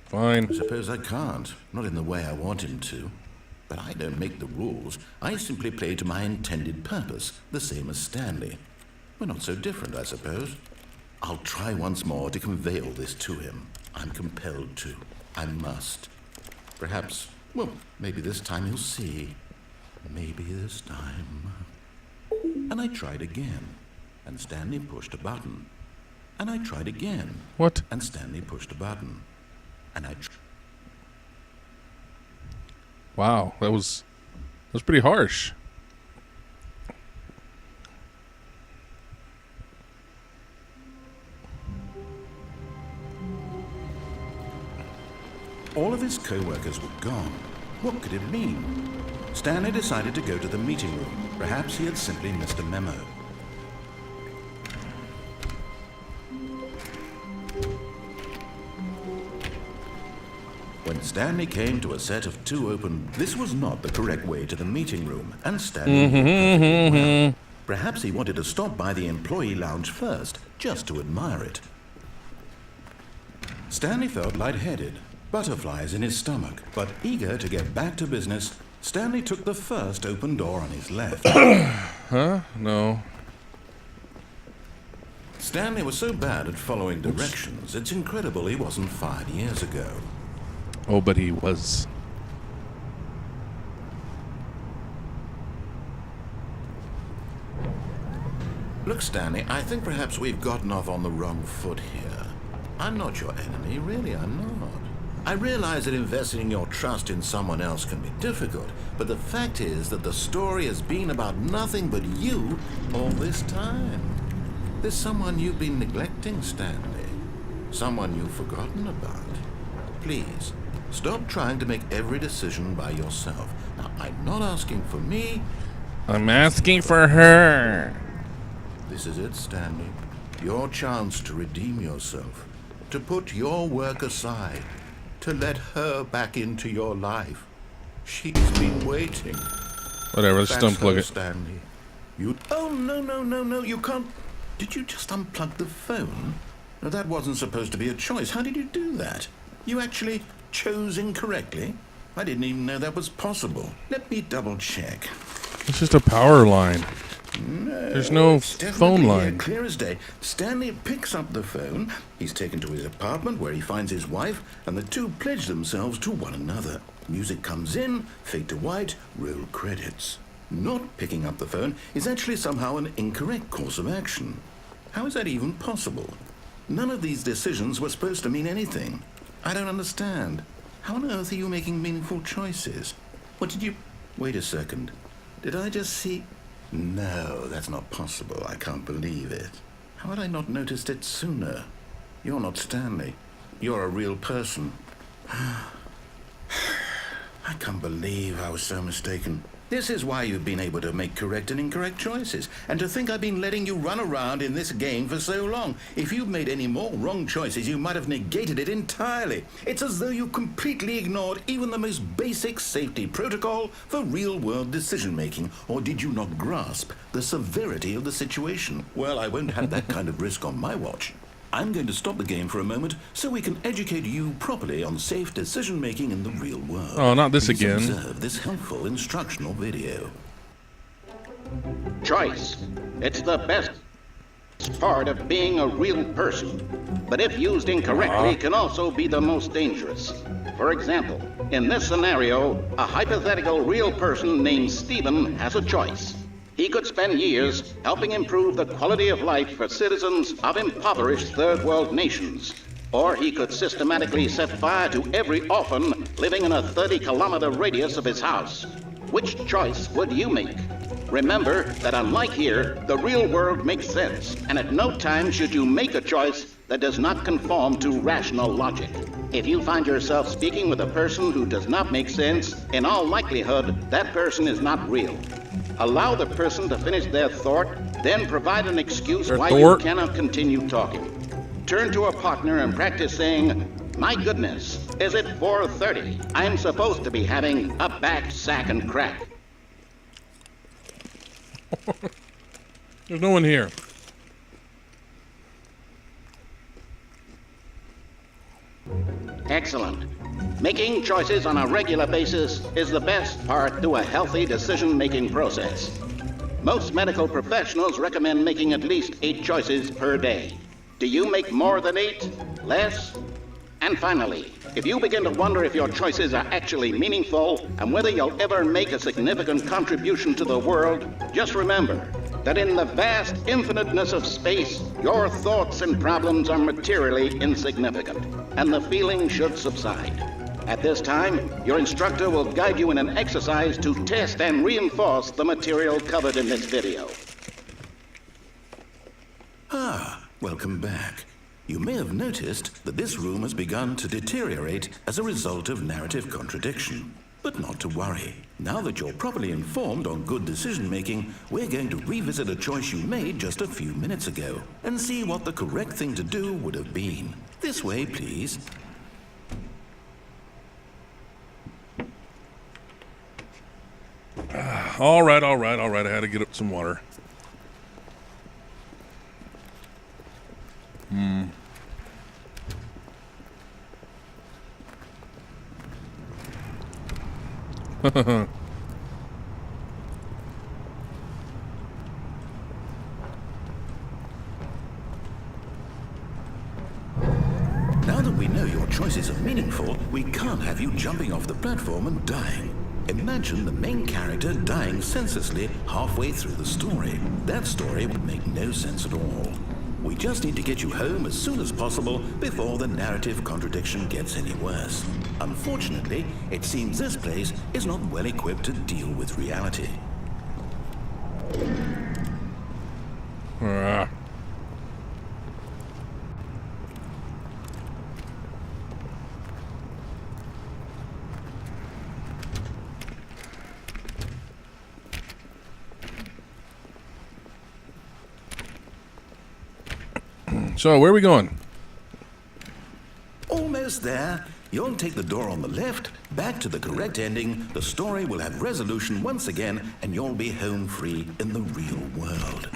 Speaker 1: Fine.
Speaker 2: I suppose I can't. Not in the way I want him to. But I don't make the rules. I simply play to my intended purpose, the same as Stanley. We're not so different, I suppose. I'll try once more to convey all this to him. I'm compelled to. I must. Perhaps, well, maybe this time he'll see. Maybe this time. And I tried again. And Stanley pushed a button. And I tried again.
Speaker 1: What?
Speaker 2: And Stanley pushed a button. And
Speaker 1: Wow, that was pretty harsh.
Speaker 2: all of his co-workers were gone. What could it mean? Stanley decided to go to the meeting room. Perhaps he had simply missed a memo. When Stanley came to a set of two open, this was not the correct way to the meeting room, and Stanley knew perfectly well. Perhaps he wanted to stop by the employee lounge first, just to admire it. Stanley felt lightheaded, butterflies in his stomach, but eager to get back to business, Stanley took the first open door on his left.
Speaker 1: Huh? No.
Speaker 2: Stanley was so bad at following directions, it's incredible he wasn't fired years ago.
Speaker 1: Oh, but he was.
Speaker 2: Look, Stanley, I think perhaps we've gotten off on the wrong foot here. I'm not your enemy, really, I'm not. I realize that investing your trust in someone else can be difficult, but the fact is that the story has been about nothing but you all this time. There's someone you've been neglecting, Stanley. Someone you've forgotten about. Please, stop trying to make every decision by yourself. Now, I'm not asking for me.
Speaker 1: I'm asking for her.
Speaker 2: This is it, Stanley. Your chance to redeem yourself. To put your work aside. To let her back into your life. She's been waiting.
Speaker 1: Whatever, let's
Speaker 2: That's
Speaker 1: unplug
Speaker 2: her,
Speaker 1: it.
Speaker 2: Stanley. You... Oh, no, you can't... Did you just unplug the phone? No, that wasn't supposed to be a choice. How did you do that? You actually chose incorrectly? I didn't even know that was possible. Let me double check.
Speaker 1: It's just a power line.
Speaker 2: No,
Speaker 1: There's no
Speaker 2: it's
Speaker 1: phone
Speaker 2: definitely
Speaker 1: line.
Speaker 2: here, clear as day. Stanley picks up the phone. He's taken to his apartment where he finds his wife, and the two pledge themselves to one another. Music comes in, fade to white, roll credits. Not picking up the phone is actually somehow an incorrect course of action. How is that even possible? None of these decisions were supposed to mean anything. I don't understand. How on earth are you making meaningful choices? What did you... Wait a second. Did I just see... No, that's not possible. I can't believe it. How had I not noticed it sooner? You're not Stanley. You're a real person. I can't believe I was so mistaken. This is why you've been able to make correct and incorrect choices. And to think I've been letting you run around in this game for so long. If you'd made any more wrong choices, you might have negated it entirely. It's as though you completely ignored even the most basic safety protocol for real-world decision-making. Or did you not grasp the severity of the situation? Well, I won't have that kind of risk on my watch. I'm going to stop the game for a moment so we can educate you properly on safe decision-making in the real world.
Speaker 1: Oh, not this
Speaker 2: Please
Speaker 1: again.
Speaker 2: observe this helpful instructional video.
Speaker 4: Choice. It's the best part of being a real person, but if used incorrectly, can also be the most dangerous. For example, in this scenario, a hypothetical real person named Stephen has a choice. He could spend years helping improve the quality of life for citizens of impoverished third world nations. Or he could systematically set fire to every orphan living in a 30-kilometer radius of his house. Which choice would you make? Remember that unlike here, the real world makes sense, and at no time should you make a choice that does not conform to rational logic. If you find yourself speaking with a person who does not make sense, in all likelihood, that person is not real. Allow the person to finish their thought, then provide an excuse why you cannot continue talking. Turn to a partner and practice saying, "My goodness, is it 4:30? I'm supposed to be having a back, sack, and crack."
Speaker 1: There's no one here.
Speaker 4: Excellent. Making choices on a regular basis is the best part to a healthy decision-making process. Most medical professionals recommend making at least 8 choices per day. Do you make more than 8? Less? And finally, if you begin to wonder if your choices are actually meaningful and whether you'll ever make a significant contribution to the world, just remember that in the vast infiniteness of space, your thoughts and problems are materially insignificant, and the feeling should subside. At this time, your instructor will guide you in an exercise to test and reinforce the material covered in this video.
Speaker 2: Welcome back. You may have noticed that this room has begun to deteriorate as a result of narrative contradiction. But not to worry. Now that you're properly informed on good decision-making, we're going to revisit a choice you made just a few minutes ago and see what the correct thing to do would have been. This way, please.
Speaker 1: All right. I had to get up some water.
Speaker 2: Now that we know your choices are meaningful, we can't have you jumping off the platform and dying. Imagine the main character dying senselessly halfway through the story. That story would make no sense at all. We just need to get you home as soon as possible before the narrative contradiction gets any worse. Unfortunately, it seems this place is not well equipped to deal with reality.
Speaker 1: So, where are we going?
Speaker 2: Almost there. You'll take the door on the left, back to the correct ending, the story will have resolution once again, and you'll be home free in the real world.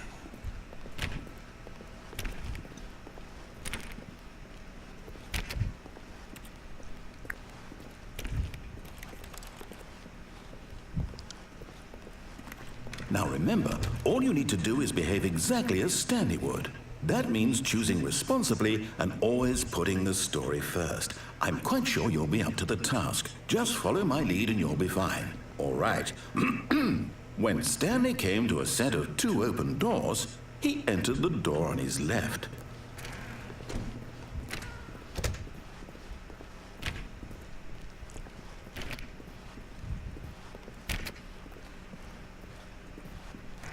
Speaker 2: Now remember, all you need to do is behave exactly as Stanley would. That means choosing responsibly and always putting the story first. I'm quite sure you'll be up to the task. Just follow my lead and you'll be fine. All right. When Stanley came to a set of 2 open doors, he entered the door on his left.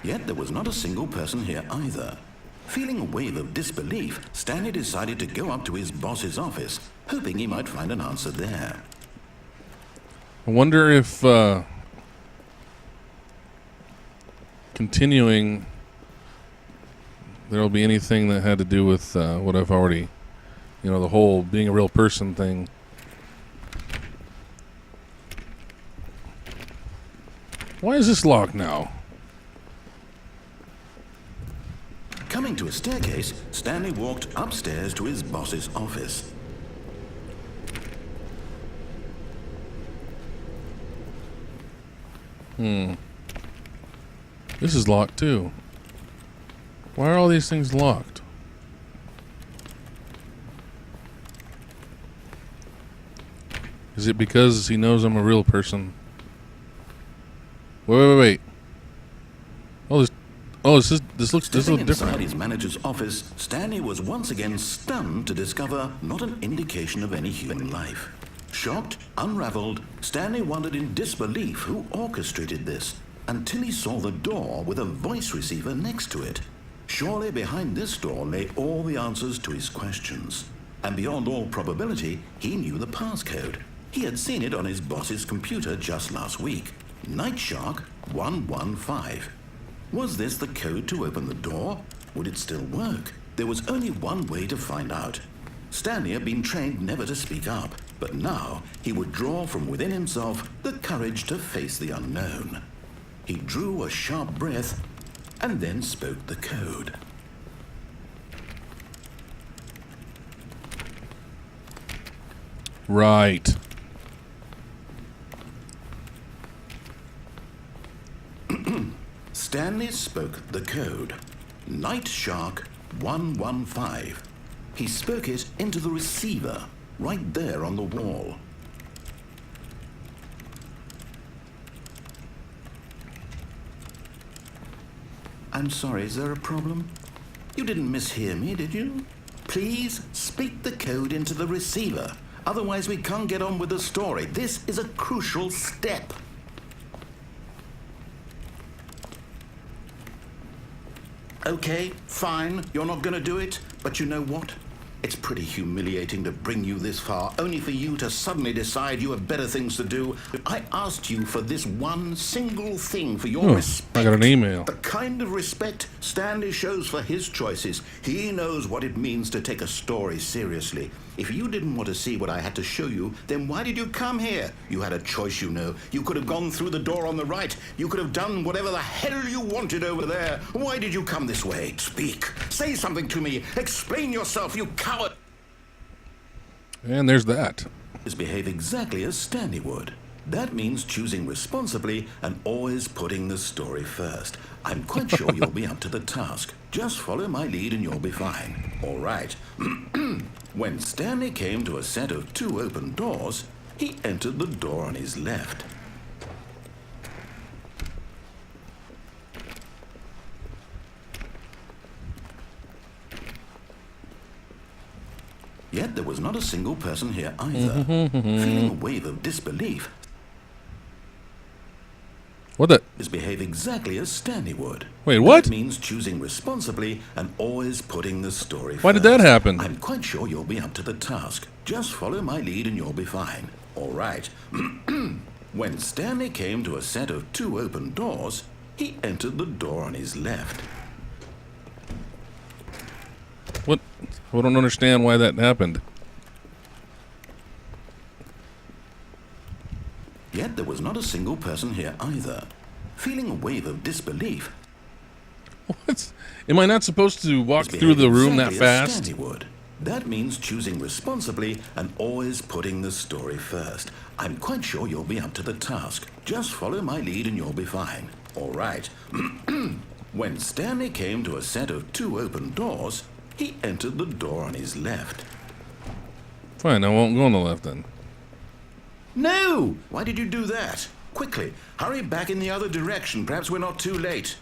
Speaker 2: Yet there was not a single person here either. Feeling a wave of disbelief, Stanley decided to go up to his boss's office, hoping he might find an answer there.
Speaker 1: I wonder if continuing there'll be anything that had to do with what I've already, the whole being a real person thing. Why is this locked now?
Speaker 2: Coming to a staircase, Stanley walked upstairs to his boss's office.
Speaker 1: This is locked too. Why are all these things locked? Is it because he knows I'm a real person? Wait. This looks
Speaker 2: Stepping
Speaker 1: different.
Speaker 2: inside his manager's office, Stanley was once again stunned to discover not an indication of any human life. Shocked, unraveled, Stanley wondered in disbelief who orchestrated this, until he saw the door with a voice receiver next to it. Surely behind this door lay all the answers to his questions. And beyond all probability, he knew the passcode. He had seen it on his boss's computer just last week. Night Shark 115. Was this the code to open the door? Would it still work? There was only one way to find out. Stanley had been trained never to speak up, but now he would draw from within himself the courage to face the unknown. He drew a sharp breath and then spoke the code.
Speaker 1: Right.
Speaker 2: Stanley spoke the code. Night Shark 115. He spoke it into the receiver, right there on the wall. I'm sorry, is there a problem? You didn't mishear me, did you? Please speak the code into the receiver. Otherwise we can't get on with the story. This is a crucial step. Okay, fine, you're not gonna do it, but you know what? It's pretty humiliating to bring you this far, only for you to suddenly decide you have better things to do. I asked you for this one single thing, for your respect.
Speaker 1: I got an email.
Speaker 2: The kind of respect Stanley shows for his choices. He knows what it means to take a story seriously. If you didn't want to see what I had to show you, then why did you come here? You had a choice, you know. You could have gone through the door on the right. You could have done whatever the hell you wanted over there. Why did you come this way? Speak. Say something to me. Explain yourself, you coward.
Speaker 1: And there's that.
Speaker 2: Behave exactly as Stanley would. That means choosing responsibly and always putting the story first. I'm quite sure you'll be up to the task. Just follow my lead and you'll be fine. All right. When Stanley came to a set of 2 open doors, he entered the door on his left. Yet there was not a single person here either. Feeling a wave of disbelief,
Speaker 1: What the?
Speaker 2: behave exactly as Stanley would.
Speaker 1: Wait, what?
Speaker 2: That means choosing responsibly and always putting the story
Speaker 1: Why
Speaker 2: first.
Speaker 1: did that happen?
Speaker 2: I'm quite sure you'll be up to the task. Just follow my lead and you'll be fine. All right. When Stanley came to a set of 2 open doors, he entered the door on his left.
Speaker 1: What? I don't understand why that happened.
Speaker 2: Yet there was not a single person here either. Feeling a wave of disbelief,
Speaker 1: What? Am I not supposed to walk through the room that
Speaker 2: exactly as
Speaker 1: fast?
Speaker 2: Stanley would. That means choosing responsibly and always putting the story first. I'm quite sure you'll be up to the task. Just follow my lead and you'll be fine. All right. When Stanley came to a set of 2 open doors, he entered the door on his left.
Speaker 1: Fine, I won't go on the left then.
Speaker 2: No! Why did you do that? Quickly, hurry back in the other direction. Perhaps we're not too late.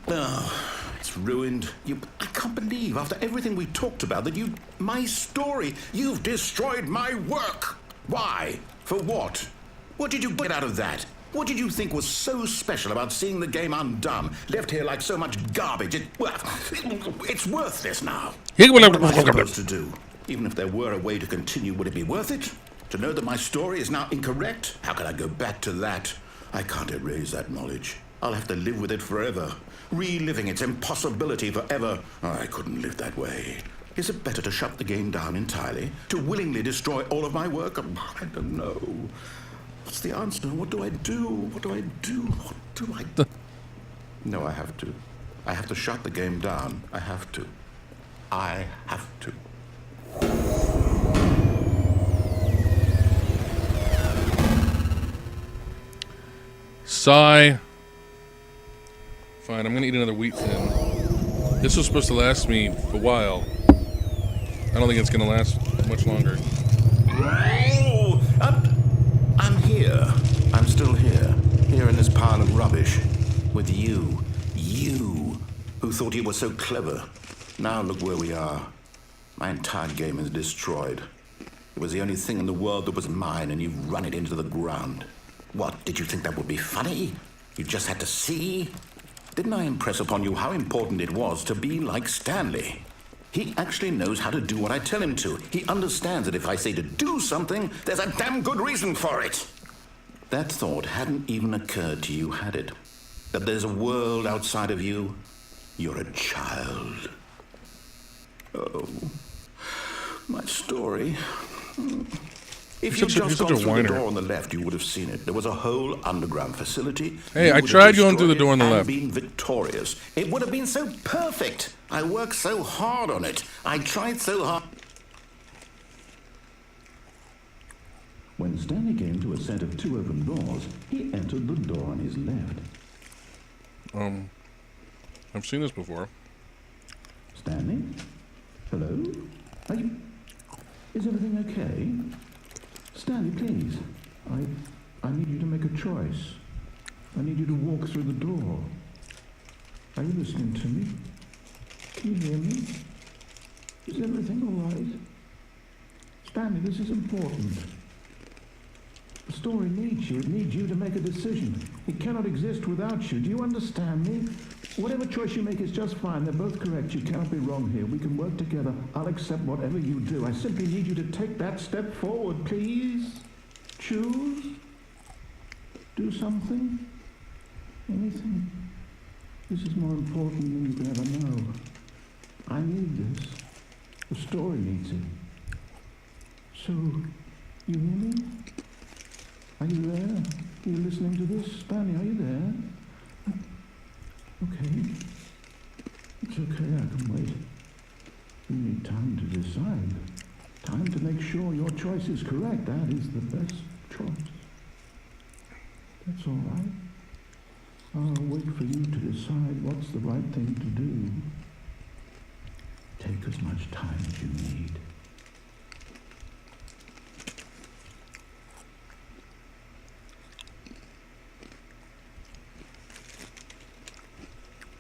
Speaker 2: Oh, it's ruined. I can't believe, after everything we talked about, that my story, you've destroyed my work. Why? For what? What did you get out of that? What did you think was so special about seeing the game undone, left here like so much garbage? It's worthless now. What am I supposed to do? Even if there were a way to continue, would it be worth it? To know that my story is now incorrect? How can I go back to that? I can't erase that knowledge. I'll have to live with it forever, reliving its impossibility forever. I couldn't live that way. Is it better to shut the game down entirely? To willingly destroy all of my work? I don't know. What's the answer? What do I do? What do I do? What do I do? No, I have to. I have to shut the game down. I have to. I have to.
Speaker 1: Sigh. Fine, I'm gonna eat another wheat thin. This was supposed to last me a while. I don't think it's gonna last much longer.
Speaker 2: Oh, I'm here. I'm still here. Here in this pile of rubbish. With you. You, who thought you were so clever. Now look where we are. My entire game is destroyed. It was the only thing in the world that was mine, and you've run it into the ground. What, did you think that would be funny? You just had to see? Didn't I impress upon you how important it was to be like Stanley? He actually knows how to do what I tell him to. He understands that if I say to do something, there's a damn good reason for it. That thought hadn't even occurred to you, had it? That there's a world outside of you? You're a child. Oh, my story. If you'd just gone through the door on the left, you would have seen it. There was a whole underground facility.
Speaker 1: Hey, I tried going through the door on the left.
Speaker 2: Been victorious. It would have been so perfect. I worked so hard on it. I tried so hard.
Speaker 5: When Stanley came to a set of 2 open doors, he entered the door on his left.
Speaker 1: I've seen this before.
Speaker 5: Stanley? Hello? Are you... Is everything okay? Stanley, please. I need you to make a choice. I need you to walk through the door. Are you listening to me? Can you hear me? Is everything all right? Stanley, this is important. The story needs you. It needs you to make a decision. It cannot exist without you. Do you understand me? Whatever choice you make is just fine. They're both correct. You cannot be wrong here. We can work together. I'll accept whatever you do. I simply need you to take that step forward, please. Choose. Do something. Anything. This is more important than you can ever know. I need this. The story needs it. So, you hear me? Are you there? Are you listening to this? Stanley, are you there? Okay. It's okay, I can wait. You need time to decide. Time to make sure your choice is correct. That is the best choice. That's all right. I'll wait for you to decide what's the right thing to do. Take as much time as you need.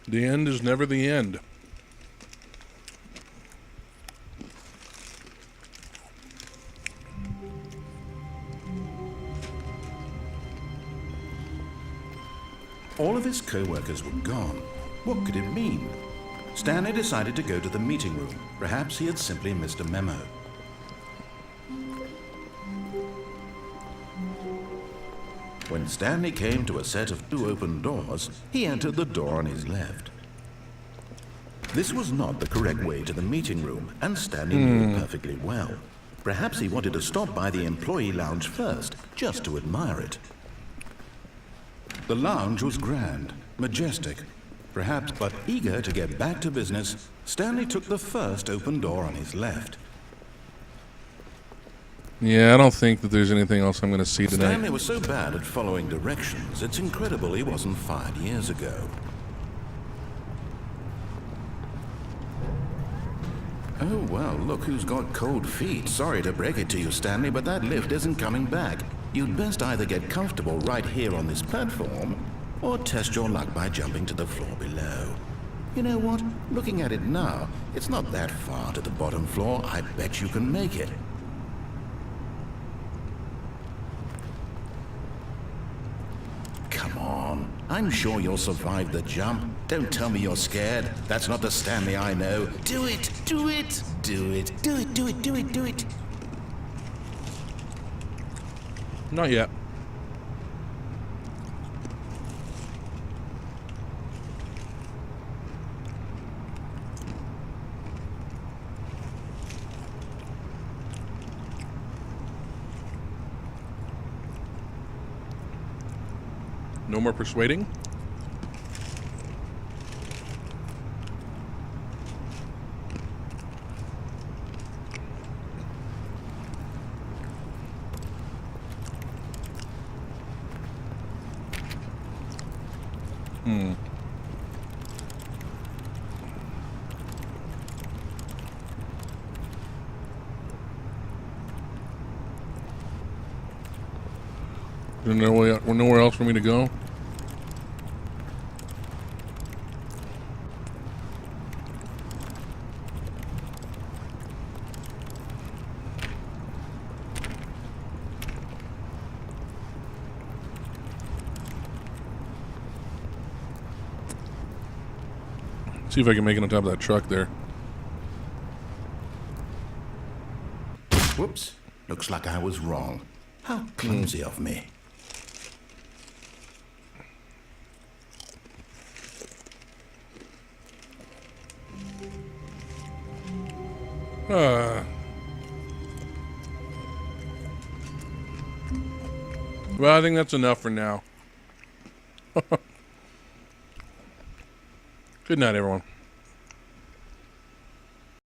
Speaker 1: The end is never the end.
Speaker 2: All of his co-workers were gone. What could it mean? Stanley decided to go to the meeting room. Perhaps he had simply missed a memo. When Stanley came to a set of 2 open doors, he entered the door on his left. This was not the correct way to the meeting room, and Stanley knew it perfectly well. Perhaps he wanted to stop by the employee lounge first, just to admire it. The lounge was grand, majestic, perhaps, but eager to get back to business, Stanley took the first open door on his left.
Speaker 1: Yeah, I don't think that there's anything else I'm going to see tonight.
Speaker 2: Stanley was so bad at following directions, it's incredible he wasn't fired years ago. Oh, well, look who's got cold feet. Sorry to break it to you, Stanley, but that lift isn't coming back. You'd best either get comfortable right here on this platform, or test your luck by jumping to the floor below. You know what? Looking at it now, it's not that far to the bottom floor. I bet you can make it. Come on. I'm sure you'll survive the jump. Don't tell me you're scared. That's not the Stanley I know. Do it! Do it! Do it! Do it! Do it! Do it! Do it!
Speaker 1: Not yet. No more persuading? There's nowhere else for me to go? See if I can make it on top of that truck there.
Speaker 2: Whoops. Looks like I was wrong. How clumsy of me.
Speaker 1: Well, I think that's enough for now. Good night, everyone.